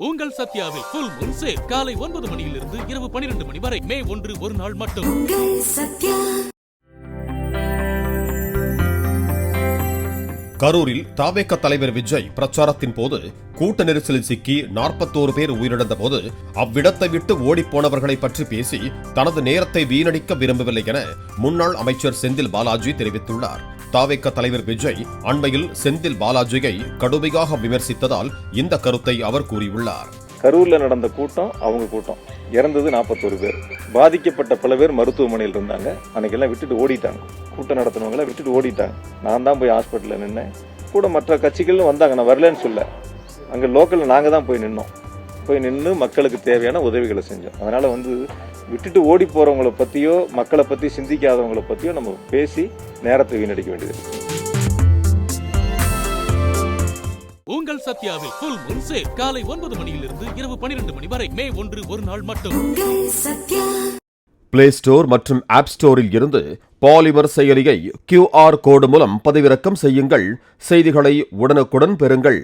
உங்கள் சத்யாவில் full Moon sale காலை 9 மணியிலிருந்து இரவு 12 மணி வரை. மே 1 ஒரு நாள் மட்டும். கரூரில் தவேக தலைவர் விஜய் பிரச்சாரத்தின் போது கூட்ட நெரிசலில் சிக்கி 41 பேர் உயிரிழந்த போது அவ்விடத்தை விட்டு ஓடிப்போனவர்களை பற்றி பேசி தனது நேரத்தை வீணடிக்க விரும்பவில்லை என முன்னாள் அமைச்சர் செந்தில் பாலாஜி தெரிவித்துள்ளார். தவேக தலைவர் விஜய் அண்மையில் செந்தில் பாலாஜியை கடுமையாக விமர்சித்ததால் இந்த கருத்தை அவர் கூறியுள்ளார். கரூர்ல நடந்த கூட்டம் அவங்க கூட்டம், இறந்தது 41 பேர், பாதிக்கப்பட்ட பல பேர் மருத்துவமனையில் இருந்தாங்க. அன்னைக்கெல்லாம் விட்டுட்டு ஓடிட்டாங்க, கூட்டம் நடத்தினவங்கள விட்டுட்டு ஓடிட்டாங்க. நான் தான் போய் ஹாஸ்பிட்டலில் நின்னேன், கூட மற்ற கட்சிகளும் வந்தாங்க, நான் வரலன்னு சொல்ல. அங்கே லோக்கலில் நாங்கள் தான் போய் நின்னோம், போய் நின்று மக்களுக்கு தேவையான உதவிகளை செஞ்சோம். அதனால் விட்டுட்டு ஓடி போகிறவங்களை பற்றியோ மக்களை பற்றி சிந்திக்காதவங்களை பற்றியோ நம்ம பேசி நேரத்தை வீணடிக்க வேண்டியது. உங்கள் சத்யாவில் ஃபுல் மூன் சேல் காலை 9 மணியிலிருந்து இரவு 12 மணி வரை. மே 1 ஒரு நாள் மட்டும். பிளே ஸ்டோர் மற்றும் ஆப் ஸ்டோரில் இருந்து பாலிமர் செயலியை QR கோடு மூலம் பதிவிறக்கம் செய்யுங்கள். செய்திகளை உடனுக்குடன் பெறுங்கள்.